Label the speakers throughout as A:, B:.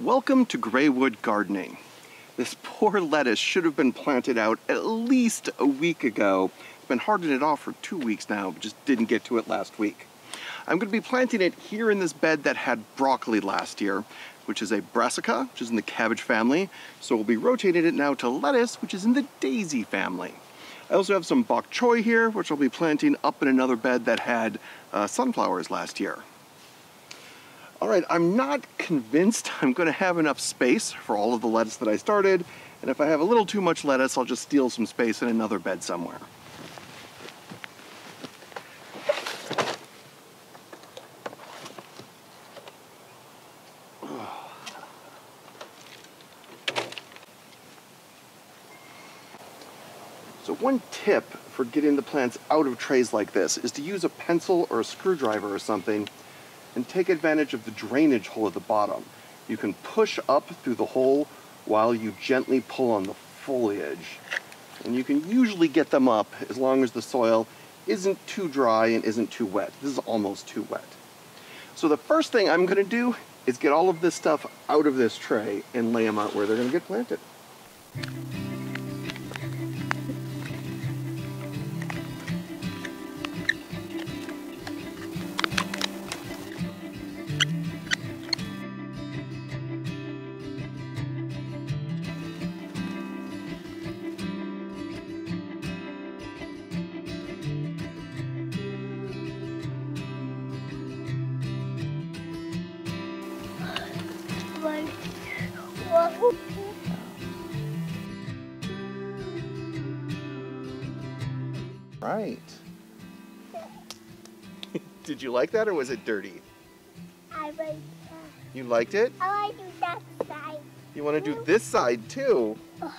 A: Welcome to Greywood gardening. This poor lettuce should have been planted out at least a week ago. I've been hardening it off for 2 weeks now, but just didn't get to it last week. I'm going to be planting it here in this bed that had broccoli last year, which is a brassica, which is in the cabbage family. So we'll be rotating it now to lettuce, which is in the daisy family. I also have some bok choy here, which I'll be planting up in another bed that had sunflowers last year. All right, I'm not convinced I'm going to have enough space for all of the lettuce that I started, and if I have a little too much lettuce, I'll just steal some space in another bed somewhere. So one tip for getting the plants out of trays like this is to use a pencil or a screwdriver or something and take advantage of the drainage hole at the bottom. You can push up through the hole while you gently pull on the foliage. And you can usually get them up as long as the soil isn't too dry and isn't too wet. This is almost too wet. So the first thing I'm gonna do is get all of this stuff out of this tray and lay them out where they're gonna get planted. Right. Did you like that or was it dirty?
B: I like that.
A: You liked it?
B: I want to do that side.
A: You want to do this side too?
B: Oh.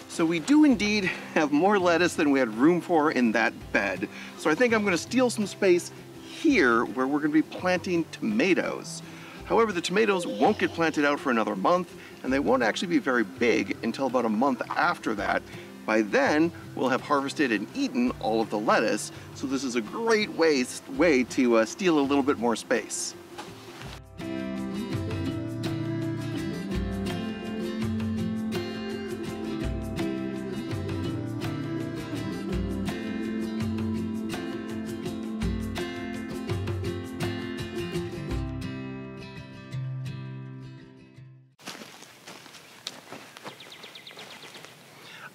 A: So we do indeed have more lettuce than we had room for in that bed. So I think I'm going to steal some space here where we're going to be planting tomatoes. However, the tomatoes won't get planted out for another month, and they won't actually be very big until about a month after that. By then, we'll have harvested and eaten all of the lettuce, so this is a great way to steal a little bit more space.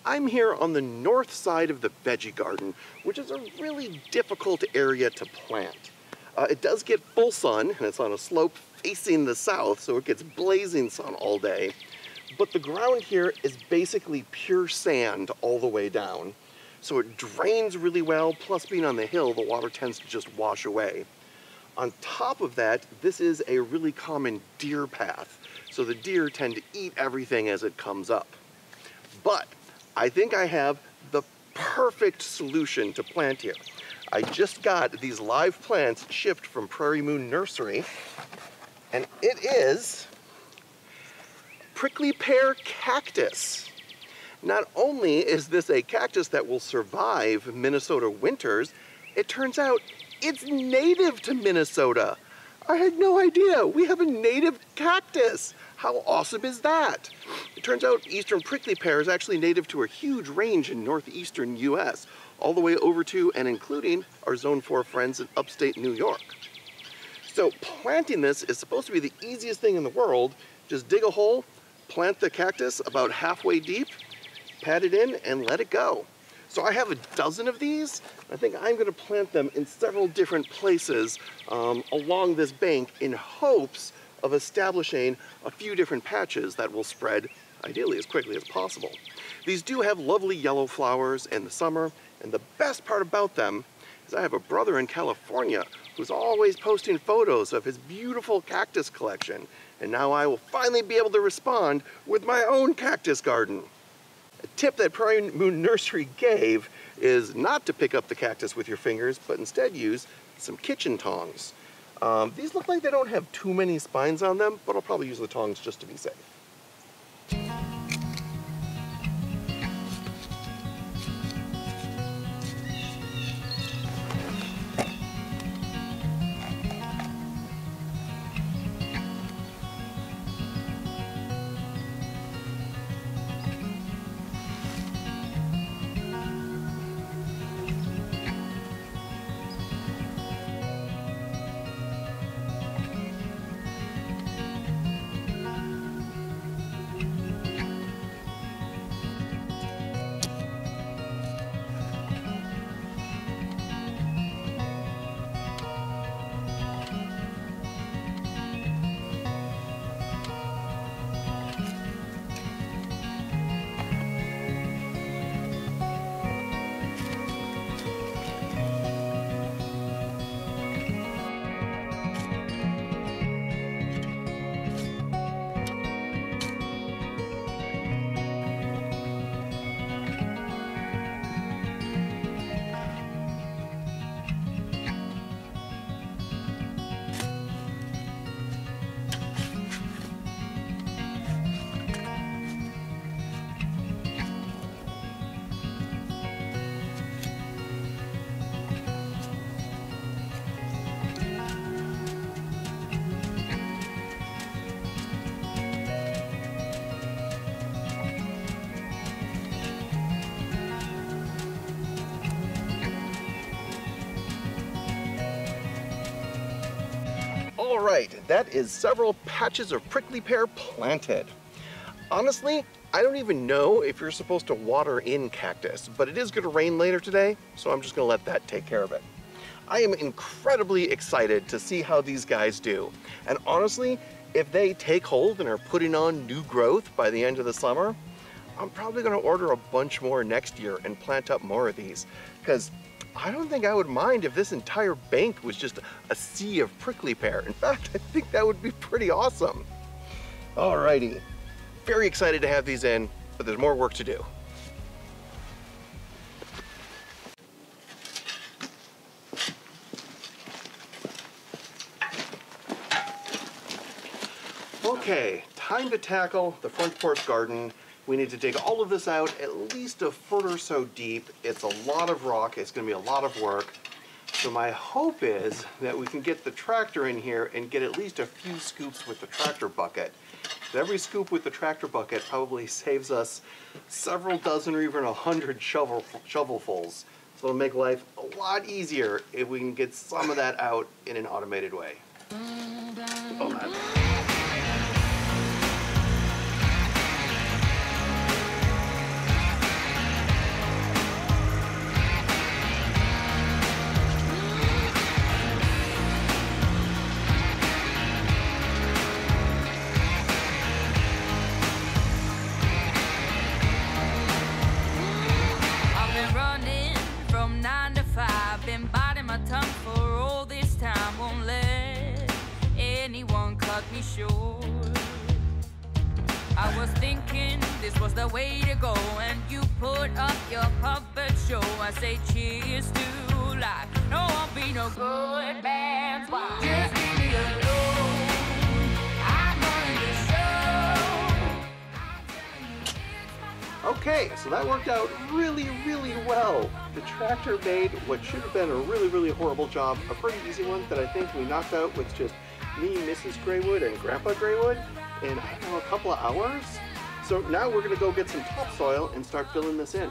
A: I'm here on the north side of the veggie garden, which is a really difficult area to plant. It does get full sun, and it's on a slope facing the south, so it gets blazing sun all day. But the ground here is basically pure sand all the way down. So it drains really well, plus being on the hill, the water tends to just wash away. On top of that, this is a really common deer path, so the deer tend to eat everything as it comes up. But I think I have the perfect solution to plant here. I just got these live plants shipped from Prairie Moon Nursery, and it is prickly pear cactus. Not only is this a cactus that will survive Minnesota winters, it turns out it's native to Minnesota. I had no idea. We have a native cactus. How awesome is that? It turns out eastern prickly pear is actually native to a huge range in northeastern US, all the way over to and including our Zone 4 friends in upstate New York. So planting this is supposed to be the easiest thing in the world. Just dig a hole, plant the cactus about halfway deep, pat it in, and let it go. So I have a dozen of these. I think I'm going to plant them in several different places along this bank in hopes of establishing a few different patches that will spread ideally as quickly as possible. These do have lovely yellow flowers in the summer, and the best part about them is I have a brother in California who's always posting photos of his beautiful cactus collection, and now I will finally be able to respond with my own cactus garden. A tip that Prairie Moon Nursery gave is not to pick up the cactus with your fingers, but instead use some kitchen tongs. These look like they don't have too many spines on them, but I'll probably use the tongs just to be safe. All right, that is several patches of prickly pear planted. Honestly, I don't even know if you're supposed to water in cactus, but it is going to rain later today, so I'm just going to let that take care of it. I am incredibly excited to see how these guys do. And honestly, if they take hold and are putting on new growth by the end of the summer, I'm probably going to order a bunch more next year and plant up more of these, because I don't think I would mind if this entire bank was just a sea of prickly pear. In fact, I think that would be pretty awesome. Alrighty, very excited to have these in, but there's more work to do. Okay, time to tackle the front porch garden. We need to dig all of this out at least a foot or so deep. It's a lot of rock. It's going to be a lot of work. So my hope is that we can get the tractor in here and get at least a few scoops with the tractor bucket. Every scoop with the tractor bucket probably saves us several dozen or even 100 shovelfuls. So it'll make life a lot easier if we can get some of that out in an automated way. Oh, man.
C: Me short. I was thinking this was the way to go, and you put up your puppet show. I say cheers to life. No, I'll be no good man's wife. Just leave me alone. I'm running the show. Okay,
A: so that worked out really, really well. The tractor made what should have been a really, really horrible job, a pretty easy one that I think we knocked out with just me, Mrs. Greywood, and Grandpa Greywood in, I don't know, a couple of hours. So now we're going to go get some topsoil and start filling this in.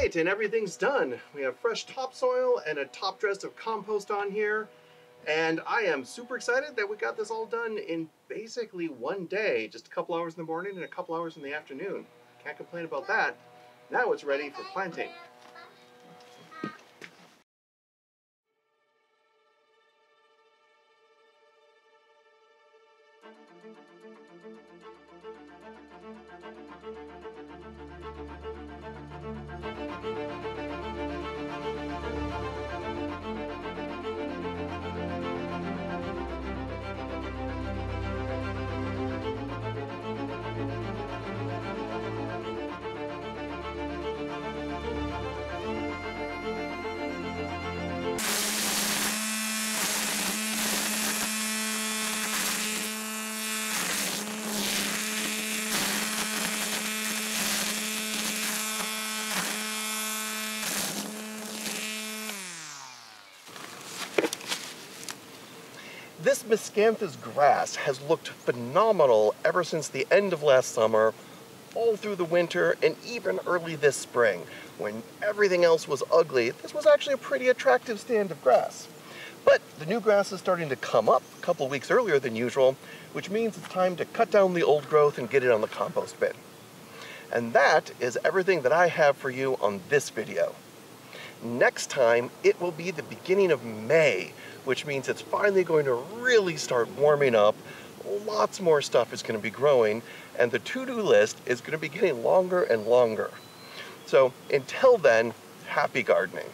A: right, and everything's done. We have fresh topsoil and a top dress of compost on here. And I am super excited that we got this all done in basically one day. Just a couple hours in the morning and a couple hours in the afternoon. Can't complain about that. Now it's ready for planting. This miscanthus grass has looked phenomenal ever since the end of last summer, all through the winter, and even early this spring. When everything else was ugly, this was actually a pretty attractive stand of grass. But the new grass is starting to come up a couple weeks earlier than usual, which means it's time to cut down the old growth and get it on the compost bin. And that is everything that I have for you on this video. Next time, it will be the beginning of May, which means it's finally going to really start warming up. Lots more stuff is going to be growing, and the to-do list is going to be getting longer and longer. So until then, happy gardening.